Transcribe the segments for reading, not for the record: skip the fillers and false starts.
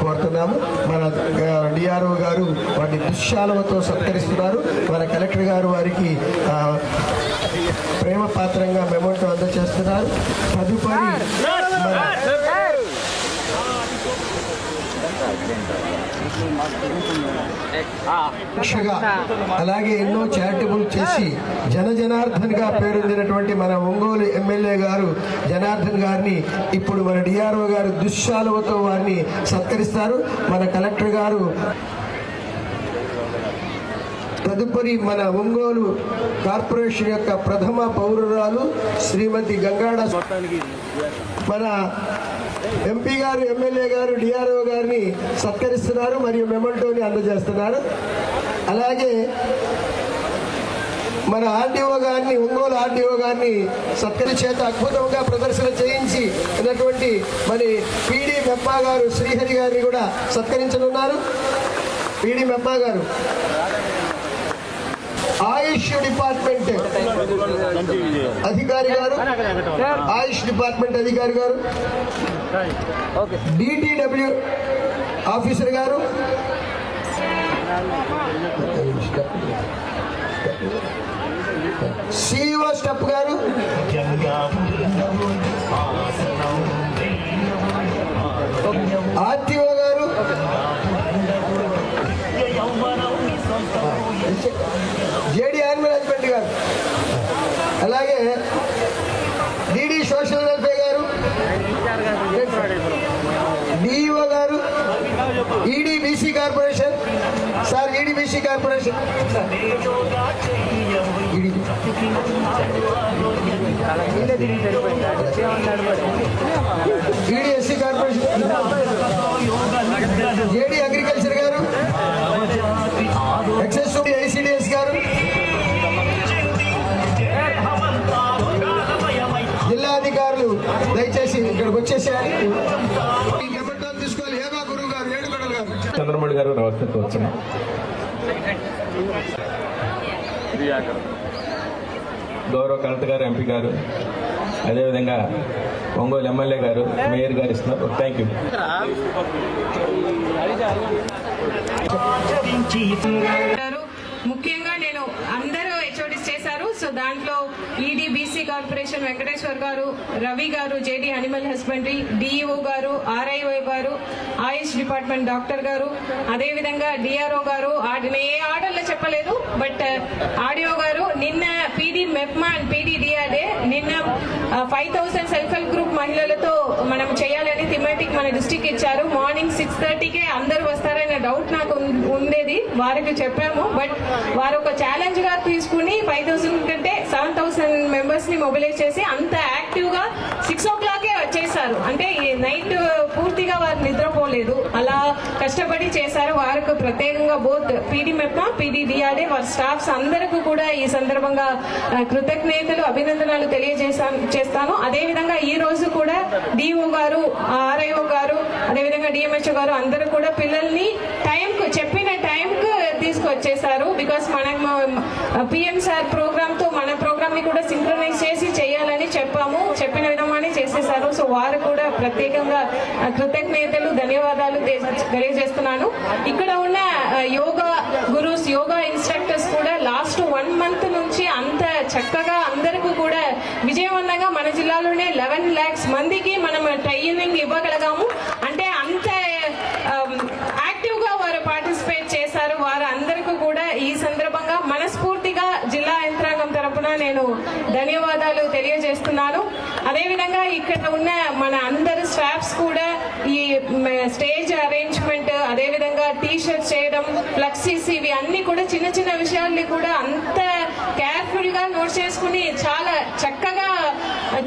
కోరుతున్నాము. మన డిఆర్ఓ గారు వాటి దుశ్శాలతో సత్కరిస్తున్నారు. మన కలెక్టర్ గారు వారికి ప్రేమ పాత్రంగా మెమోంటో అందజేస్తున్నారు. తదుపరి అలాగే ఎన్నో చారిటబుల్ చేసి జనార్దన్ గా పేరొందినటువంటి మన ఒంగోలు ఎమ్మెల్యే గారు జనార్దన్ గారిని ఇప్పుడు మన డిఆర్ఓ గారు దుశ్శాలువతో వారిని సత్కరిస్తారు. మన కలెక్టర్ గారు తదుపరి మన ఒంగోలు కార్పొరేషన్ యొక్క ప్రథమ పౌరురాలు శ్రీమతి గంగాడ మన ఎంపీ గారు ఎమ్మెల్యే గారు డిఆర్ఓ గారిని సత్కరిస్తున్నారు మరియు మెమోంటోని అందజేస్తున్నారు. అలాగే మన ఆర్డీఓ గారిని ఒంగోలు ఆర్డీఓ గారిని సత్కరి చేత అద్భుతంగా ప్రదర్శన చేయించి ఉన్నటువంటి మరి పీడి మెప్పా గారు శ్రీహరి గారిని కూడా సత్కరించనున్నారు. పీడి మెప్పా గారు ఆయుష్ డిపార్ట్మెంట్ అధికారి గారు, ఆయుష్ డిపార్ట్మెంట్ అధికారి గారు, డిటిడబ్ల్యూ ఆఫీసర్ గారు, సిఇఓ స్టెప్ గారు, ఆర్టీఓ గారు, జేడీ యానిమల్ హస్బెండరీ గారు, అలాగే డిడి సోషల్ వెల్ఫేర్ గారు, డిఈఓ గారు, EDBC corporation sir, EDBC corporation, EDSC corporation, JD agriculture గారు, ఎక్సెస్ ఐసిడిఎస్ గారు, జిల్లా అధికారులు దయచేసి ఇక్కడికి వచ్చేసేయాలి. తీసుకోవాలి. ఏమా గురువు గారు, ఏడుగొండల గారు, చంద్రమౌళి గారు రావాల్సి వచ్చినాం. గౌరవ కలెక్టర్ గారు, ఎంపీ గారు, అదేవిధంగా ఒంగోలు ఎమ్మెల్యే గారు, మేయర్ గారు ఇస్తున్నారు. Thank you. ముఖ్యంగా నేను అందరూ హెచ్ఓడిస్ చేశారు. సో దాంట్లో ఈడీబీసీ కార్పొరేషన్ వెంకటేశ్వర్ గారు, రవి గారు, జేడీ అనిమల్ హస్బెండరీ, డిఈఓ గారు, ఆర్ఐఓ గారు, ఆయుష్ డిపార్ట్మెంట్ డాక్టర్ గారు, అదేవిధంగా డిఆర్ఓ గారు, ఏ ఆర్డర్లో చెప్పలేదు బట్ ఆర్డీఓ గారు నిన్న PD MEPMA and PD DRA నిన్న 5000 సెల్ఫ్ హెల్ప్ గ్రూప్ మహిళలతో మనం చేయాలని థిమాటిక్ మన డిస్ట్రిక్ట్ ఇచ్చారు. మార్నింగ్ 6:30కే అందరూ వస్తారనే డౌట్ నాకు ఉండేది. వారికి చెప్పాము బట్ వారు ఒక ఛాలెంజ్ గా తీసుకుని 5000 కంటే 7000 మెంబర్స్ ని మొబిలైజ్ చేసి అంత యాక్టివ్ గా 6 o'clock వచ్చేసారు. అంటే నైట్ పూర్తిగా వారు నిద్రపోలేదు, అలా కష్టపడి చేశారు. వారికి ప్రత్యేకంగా both PD MEPMA, PD DRA వారి స్టాఫ్స్ అందరికీ కూడా ఈ సందర్భంగా కృతజ్ఞతలు, అభినందనలు తెలియజేస్తాను. అదేవిధంగా ఈ రోజు కూడా డిఓ గారు, ఆర్ఐఓ గారు, అదేవిధంగా డిఎంహెచ్ఓ గారు అందరూ కూడా పిల్లల్ని టైంకు చెప్పిన టైంకు తీసుకొచ్చేసారు. బికాస్ మనం పిఎం సార్ ప్రోగ్రామ్ తో మన ప్రోగ్రామ్ ని కూడా సింక్రనైజ్ చేసి చేయాలని చెప్పాము, చెప్పిన విధంగానే చేసేసారు. సో వారు కూడా ప్రత్యేకంగా కృతజ్ఞతలు, ధన్యవాదాలు తెలియజేస్తున్నాను. ఇక్కడ ఉన్న యోగా గురూస్, యోగా ఇన్స్ట్రక్టర్స్ కూడా లాస్ట్ 1 month నుంచి అంత చక్కగా అందరికీ కూడా విజయవంతంగా మన జిల్లాలోనే 11 lakhs మందికి మనం ట్రైనింగ్ ఇవ్వగలిగాము. అంటే అంత యాక్టివ్ గా వారు పార్టిసిపేట్ చేశారు. వారు అందరికీ కూడా ఈ సందర్భంగా మనస్ఫూర్తిగా జిల్లా యంత్రాంగం తరపున నేను ధన్యవాదాలు తెలియజేస్తున్నాను. అదేవిధంగా ఇక్కడ ఉన్న మన అందరి స్టాఫ్స్ కూడా ఈ స్టేజ్ అరేంజ్మెంట్, అదేవిధంగా టీ-షర్ట్స్ చేయడం, ఫ్లెక్సీస్, ఇవి అన్ని కూడా చిన్న చిన్న విషయాల్ని కూడా అంత కేర్ఫుల్ గా నోట్ చేసుకుని చాలా చక్కగా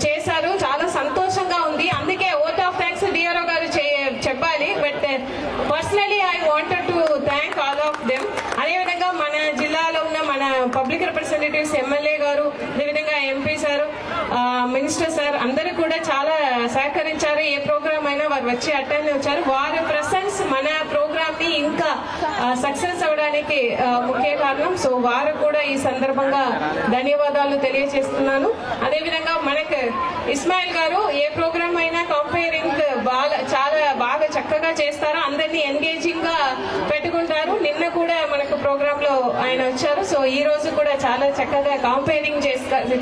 చేశారు. చాలా సంతోషంగా ఉంది. అందుకే ఓట్ ఆఫ్ థ్యాంక్స్ డిఆర్ఓ గారు చెప్పాలి. But personally I wanted to thank all of them. అదేవిధంగా మన జిల్లాలో ఉన్న మన పబ్లిక్ రిప్రజెంటేటివ్స్, ఎమ్మెల్యే గారు, అదేవిధంగా ఎంపీ సార్, మినిస్టర్ సార్ అందరూ కూడా చాలా సహకరించారు. ఏ ప్రోగ్రామ్ అయినా వారు వచ్చి అటెండ్ వచ్చారు. వారి ప్రెసెన్స్ మన ప్రోగ్రామ్ ని ఇంకా సక్సెస్ అవడానికి ముఖ్య కారణం. సో వారు కూడా ఈ సందర్భంగా ధన్యవాదాలు తెలియజేస్తున్నాను. అదేవిధంగా మనకు ఇస్మాయిల్ గారు ఏ ప్రోగ్రామ్ అయినా కంపేరింగ్ చాలా బాగా చక్కగా చేస్తారు, అందరినీ ఎంగేజింగ్ గా పెట్టుకుంటారు. నిన్న కూడా మనకు ప్రోగ్రామ్ లో ఆయన వచ్చారు. సో ఈ రోజు కూడా చాలా చక్కగా కంపేరింగ్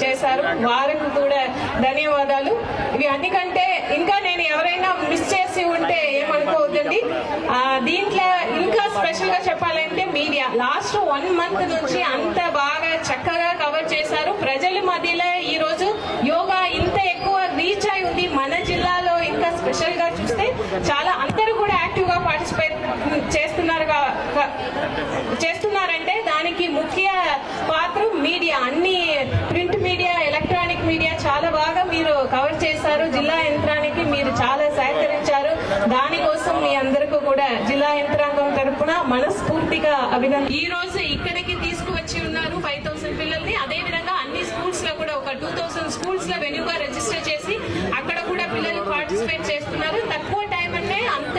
చేశారు. వారికి కూడా ధన్యవాదాలు. ఇవి అన్నికంటే ఇంకా నేను ఎవరైనా మిస్ చేసి ఉంటే ఏమనుకోవద్దండి. దీంట్లో ఇంకా స్పెషల్ గా చెప్పాలంటే మీడియా లాస్ట్ 1 month నుంచి అంత బాగా చక్కగా కవర్ చేశారు. ప్రజల మధ్యలో ఈ రోజు యోగా ఇంత ఎక్కువ రీచ్ అయి ఉంది. మన జిల్లాలో ఇంకా స్పెషల్ గా చూస్తే చాలా అందరూ కూడా యాక్టివ్ గా పార్టిసిపేట్ చేస్తున్నారంటే దానికి ముఖ్య పాత్ర మీడియా. అన్ని ప్రింట్ మీడియా, ఎలక్ట్రానిక్ మీడియా చాలా బాగా మీరు కవర్ చేశారు. జిల్లా యంత్రానికి మీరు చాలా సహకరించారు. దానికోసం మీ అందరికీ కూడా జిల్లా యంత్రాంగం తరఫున మనస్ఫూర్తిగా అభినందన. ఈ రోజు ఇక్కడికి తీసుకువచ్చి ఉన్నారు 5000 పిల్లల్ని. అదే విధంగా అన్ని స్కూల్స్ లో కూడా ఒక 2000 స్కూల్స్ లో వెనుక రిజిస్టర్ చేసి అక్కడ కూడా పిల్లలు పార్టిసిపేట్ చేస్తున్నారు. తక్కువ టైం అంటే అంత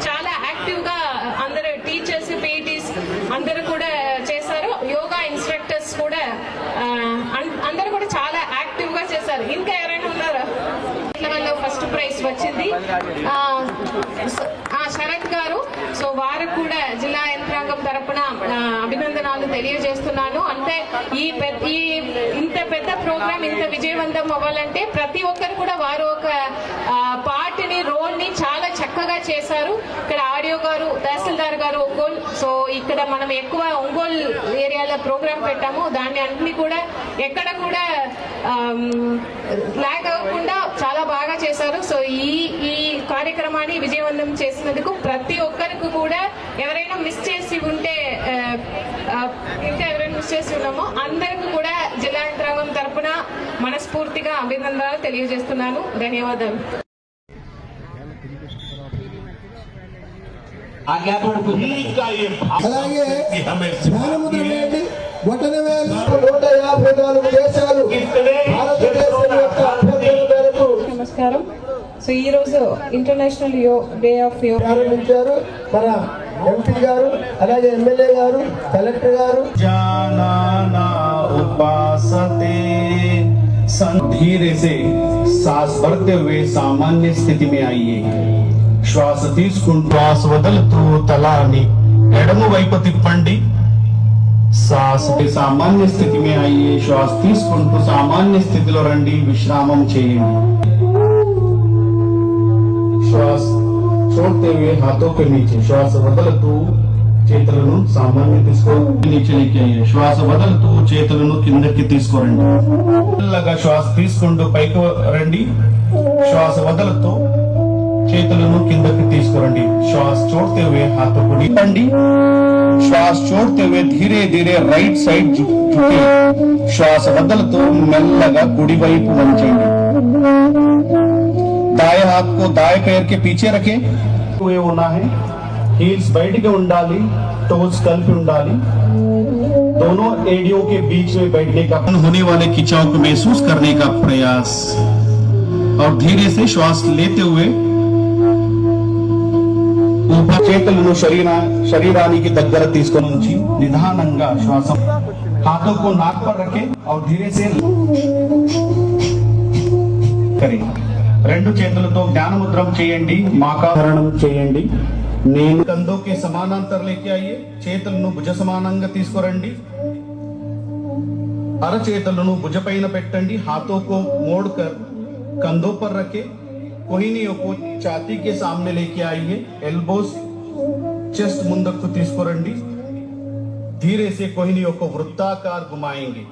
చాలా యాక్టివ్ గా అందరూ టీచర్స్, పీటీస్ అందరూ కూడా చేశారు. యోగా ఇన్స్ట్రక్టర్స్ కూడా అందరూ కూడా చాలా యాక్టివ్ గా చేశారు. ఇంకా ఎవరైనా ఉన్నారా? ఫస్ట్ ప్రైజ్ వచ్చింది శరత్ గారు. సో వారు కూడా జిల్లా యంత్రాంగం తరపున అభినందనాలు తెలియజేస్తున్నాను. అంటే ఇంత పెద్ద ప్రోగ్రామ్ ఇంత విజయవంతం అవ్వాలంటే ప్రతి ఒక్కరు కూడా వారు ఒక పార్ట్ని, రోల్ ని చాలా చక్కగా చేశారు. ఇక్కడ ఆడియో గారు, తహసీల్దార్ గారు ఒంగోలు. సో ఇక్కడ మనం ఎక్కువ ఒంగోలు ఏరియాలో ప్రోగ్రామ్ పెట్టాము. దాన్ని అన్ని కూడా ఎక్కడ కూడా లాగ్ అవ్వకుండా చాలా బాగా చేశారు. సో ఈ కార్యక్రమాన్ని విజయవంతం చేసినందుకు ప్రతి ఒక్కరికి కూడా ఎవరైనా మిస్ చేసి ఉంటే ఇంకా ఎవరైనా మిస్ చేసి ఉన్నామో అందరికి కూడా జిల్లా యంత్రాంగం తరఫున మనస్ఫూర్తిగా అభినందనలు తెలియజేస్తున్నాను. ధన్యవాదాలు. అలాగే జ్ఞానముద్ర వేయండి. 154 దేశాలు భారతదేశం యొక్క అభ్యర్థన మేరకు నమస్కారం. సో ఈ రోజు ఇంటర్నేషనల్ డే ఆఫ్ యోగా ప్రారంభించారు మన ఎంపీ గారు, అలాగే ఎమ్మెల్యే గారు, కలెక్టర్ గారు. धीरे से सांस भरते हुए सामान्य स्थिति में आइए. శ్వాస తీసుకుంటూ శ్వాస వదులుతూ తలాన్ని ఎడమ వైపు తిప్పండి. సామాన్య స్థితి में आइए. శ్వాస తీసుకుంటూ సామాన్య స్థితిలో రండి. విశ్రామం చేయండి. శ్వాస छोड़ते हुए हाथों के नीचे. శ్వాస వదులుతూ చేతులను సామాన్య తీసుకోండి. నీచే శ్వాస వదులుతూ చేతులను కిందకి తీసుకురండి. మెల్లగా శ్వాస తీసుకుంటూ పైకి రండి. శ్వాస వదులుతూ చేతులను కిందకి తీసుకురండి. శ్వాస छोड़ते हुए हाथों को नीचे. శ్వాస छोड़ते हुए धीरे धीरे राइट साइड झुके. శ్వాస వదులుతూ మెల్లగా కుడి వైపు వంచండి. दाएं हाथ को दाएं पैर के पीछे रखें. हुए होना है. हील्स బయటికి ఉండాలి. टोस కలిపి ఉండాలి. दोनों एड़ियों के बीच में बैठने का होने वाले खिंचाव को महसूस करने का प्रयास और धीरे से श्वास लेते हुए ऊपर చేతులను శరీరానికి దగ్గర తీసుకొని ఉంచి నిదానంగా శ్వాస हाथों को नाक पर रखें और धीरे से करें. రెండు చేతులతో జ్ఞానముద్రం చేయండి. మాకారణం చేయండి. నేను కంధों के समानांतर लेके आइए. చేతులను భుజ సమానంగా తీసుకురండి. అరచేతులను భుజపైన పెట్టండి. हाथों को मोड़कर कंधों पर रखें. कोहिनियों को छाती के सामने लेके आइए. एल्बोस చెస్ట్ ముందుకు తీసుకురండి. धीरे से कोहिनियों को वृत्ताकार घुमाएंगे.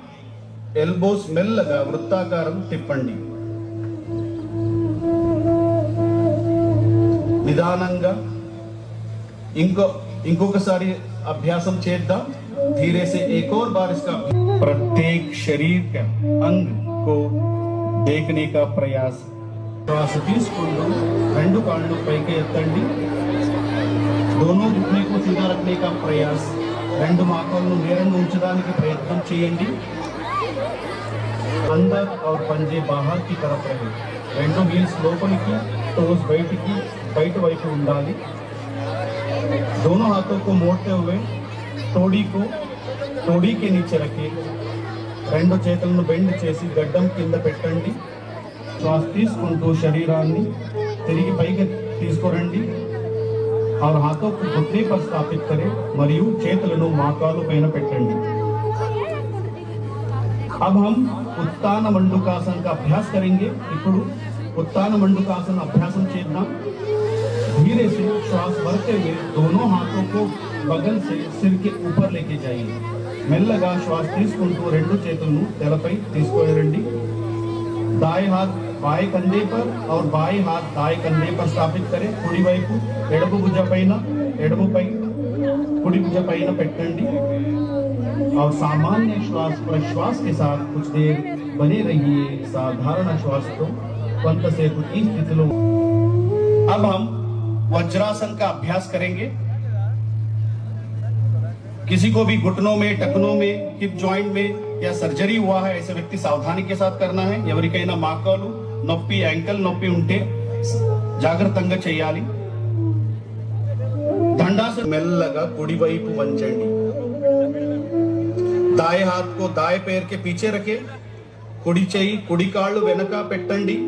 एल्बोस మెల్లగా వృత్తాకారం తిప్పండి. నిదానంగా ఇంకొకసారి అభ్యాసం చేద్దాం. धीरे से एक और बार इसका प्रत्येक शरीर का अंग को देखने का प्रयास. శ్వాస తీసుకుంటూ రెండు కాళ్ళు పైకి ఎత్తండి. दोनों घुटने को सीधा रखने का प्रयास. రెండు మాకలను నేరంగా ఉంచడానికి ప్రయత్నం చేయండి. अंदर और पंजे बाहर की तरफ रहे. రెండు హీల్స్ లోపలికి, టోస్ బయట వైపు ఉండాలి. दोनों हाथों को मोड़ते हुए तोड़ी को तोड़ी के नीचे रखे రెండు చేతులను బెండ్ చేసి గడ్డం కింద పెట్టండి. శ్వాస తీసుకుంటూ శరీరాన్ని తిరిగి పైకి తీసుకురండి. और हाथों को घुटने पर स्थापित करें మరియు చేతులను మోకాలు పైన పెట్టండి. अब हम उत्तान मंडूकासन का अभ्यास करेंगे. ఇప్పుడు उत्तान मंडूकासन अभ्यासం చేద్దాం. धीरे से श्वास भरते हुए दोनों हाथों को बगल से सिर के ऊपर लेके जाइए. మెల్లగా శ్వాస తీసుకుంటూ రెండు చేతులను తెరపై తీసుకురండి. दाएं हाथ बाएं कंधे पर और बाएं हाथ दाएं कंधे पर स्थापित करें. కుడి వైపు ఎడమ భుజ పైన కుడి భుజ పైన పెట్టండి. और सामान्य श्वास प्रश्वास के साथ कुछ देर बने रहिए. साधारण श्वास तो కొంతసేపు ఈ స్థితిలో. अब हम वज्रासन का अभ्यास करेंगे. किसी को भी घुटनों में, टखनों में, हिप जॉइंट में या सर्जरी हुआ है ऐसे व्यक्ति सावधानी के साथ करना है. ఎవరికైనా మోకాలు నొప్పి, యాంకల్ నొప్పి ఉంటే జాగ్రత్తగా చేయాలి. దండాసన మెల్లగా కుడి వైపు వంచండి. दाएं हाथ को दाएं पैर के पीछे रखें. కుడి చెయ్యి కుడి కాళ్ళు వెనక పెట్టండి.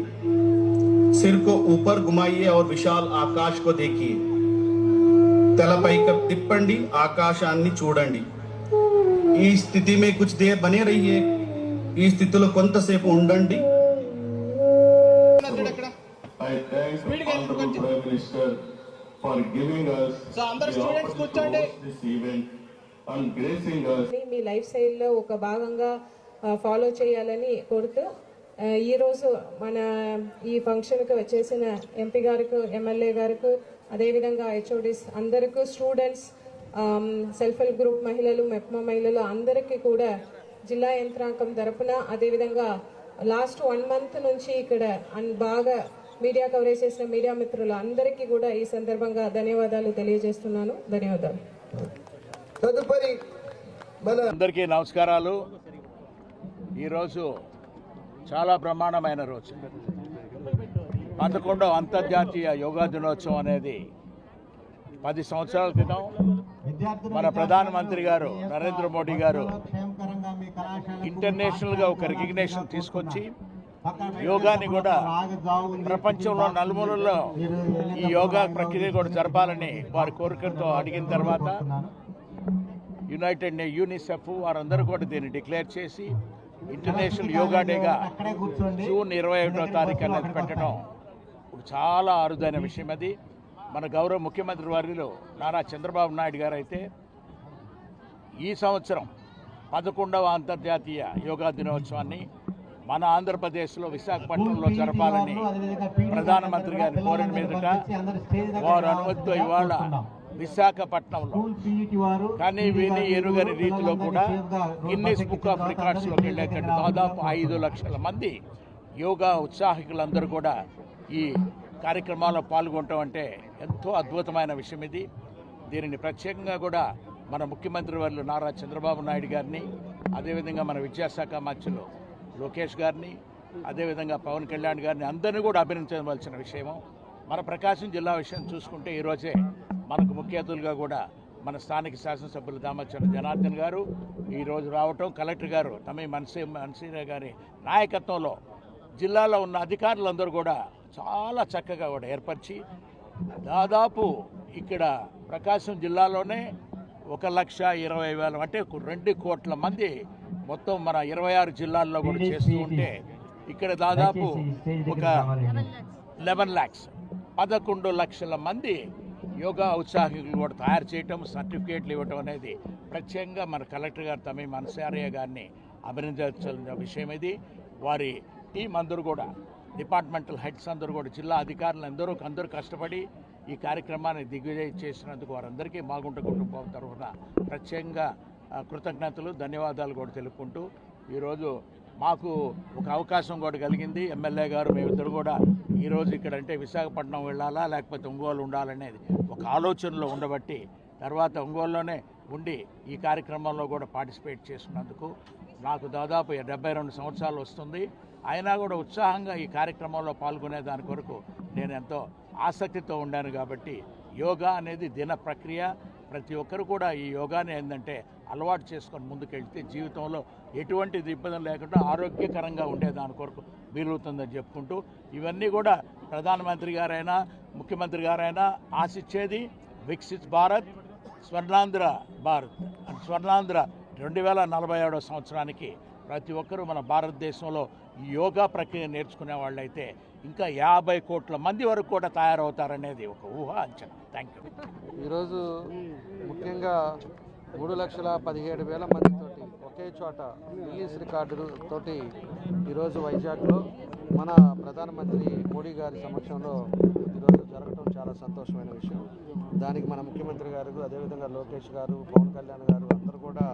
सिर को ऊपर घुमाइए और विशाल आकाश को देखिए. తల పైకి తిప్పండి, ఆకాశాన్ని చూడండి. ఈ స్థితి में कुछ देर बने रहिए. ఈ స్థితిలో కొంతసేపు ఉండండి. I thank Honorable Prime Minister for giving us the opportunity to host this event and gracing us. Me life స్టైల్లో ఒక భాగంగా ఫాలో చేయాలని కోరుతూ ఈరోజు మన ఈ ఫంక్షన్కి వచ్చేసిన ఎంపీ గారికి, ఎమ్మెల్యే గారికి, అదేవిధంగా హెచ్ఓడిస్ అందరికీ, స్టూడెంట్స్, సెల్ఫ్ హెల్ప్ గ్రూప్ మహిళలు, మెప్మా మహిళలు అందరికీ కూడా జిల్లా యంత్రాంగం తరపున, అదేవిధంగా లాస్ట్ 1 month నుంచి ఇక్కడ బాగా మీడియా కవరేజ్ చేసిన మీడియా మిత్రులు అందరికీ కూడా ఈ సందర్భంగా ధన్యవాదాలు తెలియజేస్తున్నాను. ధన్యవాదాలు. తదుపరి మన అందరికీ నమస్కారాలు. ఈరోజు చాలా బ్రహ్మాండమైన రోజు. 11వ అంతర్జాతీయ యోగా దినోత్సవం అనేది 10 సంవత్సరాల క్రితం మన ప్రధానమంత్రి గారు నరేంద్ర మోడీ గారు ఇంటర్నేషనల్గా ఒక రికగ్నేషన్ తీసుకొచ్చి యోగాని కూడా ప్రపంచంలో నలుమూలల్లో ఈ యోగా ప్రక్రియ కూడా జరపాలని వారి కోరికలతో అడిగిన తర్వాత యునైటెడ్ యూనిసెఫ్ వారందరూ కూడా దీన్ని డిక్లేర్ చేసి ఇంటర్నేషనల్ యోగా డేగా జూన్ 21వ తారీఖు అనేది పెట్టడం చాలా అరుదైన విషయం. అది మన గౌరవ ముఖ్యమంత్రి వర్యులు నారా చంద్రబాబు నాయుడు గారు అయితే ఈ సంవత్సరం 11వ అంతర్జాతీయ యోగా దినోత్సవాన్ని మన ఆంధ్రప్రదేశ్లో విశాఖపట్నంలో జరపాలని ప్రధానమంత్రి గారిని కోరిన మీదట వారు అనుమతితో ఇవాళ విశాఖపట్నంలో కానీ విని ఎరుగని రీతిలో కూడా గిన్నెస్ బుక్ ఆఫ్ రికార్డ్స్లోకి వెళ్ళేటట్టు దాదాపు 5 లక్షల మంది యోగా ఉత్సాహికులందరూ కూడా ఈ కార్యక్రమాల్లో పాల్గొనటం అంటే ఎంతో అద్భుతమైన విషయం. ఇది దీనిని ప్రత్యేకంగా కూడా మన ముఖ్యమంత్రి వర్యులు నారా చంద్రబాబు నాయుడు గారిని, అదేవిధంగా మన విద్యాశాఖ మంత్రులు లోకేష్ గారిని, అదేవిధంగా పవన్ కళ్యాణ్ గారిని అందరినీ కూడా అభినందించవలసిన విషయము. మన ప్రకాశం జిల్లా విషయం చూసుకుంటే ఈరోజే మనకు ముఖ్య అతిథులుగా కూడా మన స్థానిక శాసనసభ్యులు దామచర్ల జనార్దన్ గారు ఈరోజు రావటం, కలెక్టర్ గారు తమ్మి మన్సీరా గారి నాయకత్వంలో జిల్లాలో ఉన్న అధికారులందరూ కూడా చాలా చక్కగా కూడా ఏర్పరిచి దాదాపు ఇక్కడ ప్రకాశం జిల్లాలోనే 1,20,000 అంటే 2 కోట్ల మంది మొత్తం మన 26 జిల్లాల్లో కూడా చేస్తూ ఉంటే ఇక్కడ దాదాపు ఒక 11 lakhs 11 లక్షల మంది యోగా ఉత్సాహికులు కూడా తయారు చేయటం, సర్టిఫికేట్లు ఇవ్వటం అనేది ప్రత్యేకంగా మన కలెక్టర్ గారు తమ్మి మన్సారియా గారిని అభినందించాల్సిన విషయం. ఇది వారి టీం అందరూ కూడా, డిపార్ట్మెంటల్ హెడ్స్ అందరూ కూడా, జిల్లా అధికారులు అందరూ కష్టపడి ఈ కార్యక్రమాన్ని దిగ్విజయం చేసినందుకు వారందరికీ మాగుంట కుటుంబం తరఫున ప్రత్యేకంగా కృతజ్ఞతలు, ధన్యవాదాలు కూడా తెలుపుకుంటూ ఈరోజు మాకు ఒక అవకాశం కూడా కలిగింది. ఎమ్మెల్యే గారు మేమిద్దరు కూడా ఈరోజు ఇక్కడ అంటే విశాఖపట్నం వెళ్ళాలా లేకపోతే ఒంగోలు ఉండాలనేది ఒక ఆలోచనలో ఉండబట్టి తర్వాత ఒంగోలులోనే ఉండి ఈ కార్యక్రమంలో కూడా పార్టిసిపేట్ చేసినందుకు నాకు దాదాపు 72 సంవత్సరాలు వస్తుంది. అయినా కూడా ఉత్సాహంగా ఈ కార్యక్రమంలో పాల్గొనే దాని కొరకు నేను ఎంతో ఆసక్తితో ఉండాను. కాబట్టి యోగా అనేది దిన ప్రక్రియ. ప్రతి ఒక్కరు కూడా ఈ యోగాని ఏంటంటే అలవాటు చేసుకొని ముందుకెళ్తే జీవితంలో ఎటువంటి ఇబ్బందులు లేకుండా ఆరోగ్యకరంగా ఉండేదాని కొరకు వీలవుతుందని చెప్పుకుంటూ, ఇవన్నీ కూడా ప్రధానమంత్రి గారైనా ముఖ్యమంత్రి గారైనా ఆశించేది వికసిత్ భారత్, స్వర్ణాంధ్ర భారత్. స్వర్ణాంధ్ర 2047 సంవత్సరానికి ప్రతి ఒక్కరూ మన భారతదేశంలో ఈ యోగా ప్రక్రియ నేర్చుకునే వాళ్ళైతే ఇంకా 50 కోట్ల మంది వరకు కూడా తయారవుతారనేది ఒక ఊహ అంచనా. Thank you. ఈరోజు ముఖ్యంగా 3,17,000 మందితోటి ఒకే చోట రిలీజ్ రికార్డు తోటి ఈరోజు వైజాగ్లో మన ప్రధానమంత్రి మోడీ గారి సమక్షంలో ఈరోజు జరగటం చాలా సంతోషమైన విషయం. దానికి మన ముఖ్యమంత్రి గారు, అదేవిధంగా లోకేష్ గారు, పవన్ కళ్యాణ్ గారు అందరూ కూడా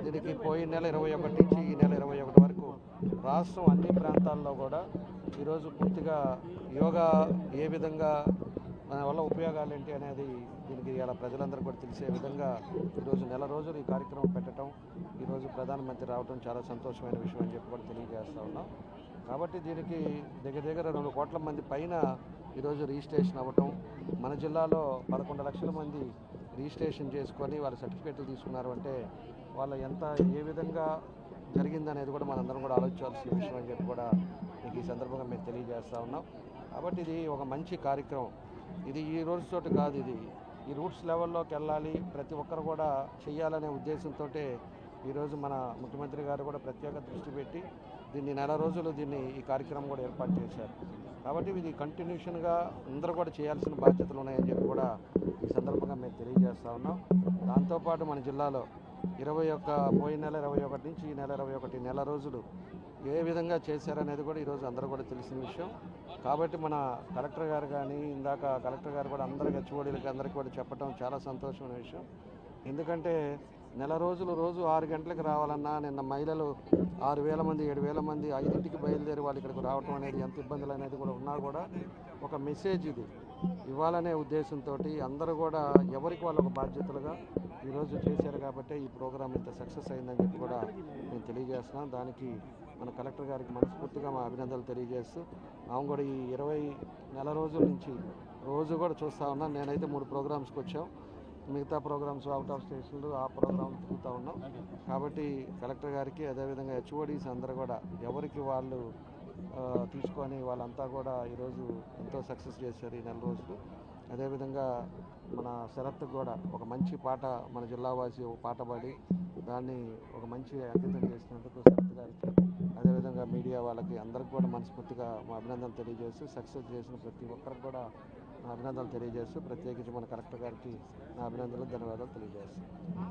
దీనికి పోయిన నెల 21 నుంచి ఈ నెల 21 వరకు రాష్ట్రం అన్ని ప్రాంతాల్లో కూడా ఈరోజు పూర్తిగా యోగా ఏ విధంగా మన వల్ల ఉపయోగాలు ఏంటి అనేది దీనికి ఇలా ప్రజలందరూ కూడా తెలిసే విధంగా ఈరోజు నెల రోజులు ఈ కార్యక్రమం పెట్టడం, ఈరోజు ప్రధానమంత్రి రావడం చాలా సంతోషమైన విషయం అని చెప్పి కూడా తెలియజేస్తూ ఉన్నాం. కాబట్టి దీనికి దగ్గర 2 కోట్ల మంది పైన ఈరోజు రిజిస్ట్రేషన్ అవ్వటం, మన జిల్లాలో 11 లక్షల మంది రిజిస్ట్రేషన్ చేసుకొని వాళ్ళ సర్టిఫికేట్లు తీసుకున్నారు అంటే వాళ్ళ ఏ విధంగా జరిగిందనేది కూడా మనందరం కూడా ఆలోచించాల్సిన విషయం అని చెప్పి కూడా మీకు ఈ సందర్భంగా మేము తెలియజేస్తూ ఉన్నాం. కాబట్టి ఇది ఒక మంచి కార్యక్రమం. ఇది ఈ రోజుతోటి కాదు, ఇది ఈ రూట్స్ లెవెల్లోకి వెళ్ళాలి, ప్రతి ఒక్కరు కూడా చేయాలనే ఉద్దేశంతో ఈరోజు మన ముఖ్యమంత్రి గారు కూడా ప్రత్యేక దృష్టి పెట్టి దీన్ని నెల రోజులు ఈ కార్యక్రమం కూడా ఏర్పాటు చేశారు. కాబట్టి ఇది కంటిన్యూషన్గా అందరూ కూడా చేయాల్సిన బాధ్యతలు ఉన్నాయని చెప్పి కూడా ఈ సందర్భంగా మేము తెలియజేస్తూ ఉన్నాం. దాంతోపాటు మన జిల్లాలో పోయిన నెల 21 నుంచి ఈ నెల 21 నెల రోజులు ఏ విధంగా చేశారనేది కూడా ఈరోజు అందరూ కూడా తెలిసిన విషయం. కాబట్టి మన కలెక్టర్ గారు కానీ ఇందాక కలెక్టర్ గారు కూడా అందరికీ హెచ్ఓడీలకి అందరికీ కూడా చెప్పడం చాలా సంతోషమైన విషయం. ఎందుకంటే నెల రోజులు రోజు 6 గంటలకు రావాలన్నా నిన్న మహిళలు 6,000 మంది 7,000 మంది 5ంటికి బయలుదేరి వాళ్ళు ఇక్కడికి రావటం అనేది ఎంత ఇబ్బందులు అనేది కూడా ఉన్నా కూడా ఒక మెసేజ్ ఇది ఇవ్వాలనే ఉద్దేశంతో అందరూ కూడా ఎవరికి వాళ్ళు ఒక బాధ్యతలుగా ఈరోజు చేశారు. కాబట్టి ఈ ప్రోగ్రాం ఇంత సక్సెస్ అయిందని చెప్పి కూడా నేను తెలియజేస్తున్నాను. దానికి మన కలెక్టర్ గారికి మనస్ఫూర్తిగా మా అభినందనలు తెలియజేస్తూ, ఆమె కూడా ఈ 20 నెల రోజుల నుంచి రోజు కూడా చూస్తూ ఉన్నాను. నేనైతే 3 ప్రోగ్రామ్స్కి వచ్చాం, మిగతా ప్రోగ్రామ్స్ అవుట్ ఆఫ్ స్టేషన్లు ఆ ప్రోగ్రామ్ తిరుగుతూ ఉన్నాం. కాబట్టి కలెక్టర్ గారికి అదేవిధంగా హెచ్ఓడీస్ అందరూ కూడా ఎవరికి వాళ్ళు తీసుకొని వాళ్ళంతా కూడా ఈరోజు ఎంతో సక్సెస్ చేశారు ఈ నెల రోజులు. అదేవిధంగా మన శరత్ కూడా ఒక మంచి పాట మన జిల్లావాసి ఒక పాట పాడి దాన్ని ఒక మంచి అంకితం చేసినందుకు శరత్ గారికి అదేవిధంగా మీడియా వాళ్ళకి అందరికి కూడా మనస్ఫూర్తిగా మా అభినందనలు తెలియజేస్తూ, సక్సెస్ చేసిన ప్రతి ఒక్కరికి కూడా నా అభినందనలు తెలియజేస్తూ, ప్రత్యేకించి మన కలెక్టర్ గారికి నా అభినందనలు ధన్యవాదాలు తెలియజేస్తాను.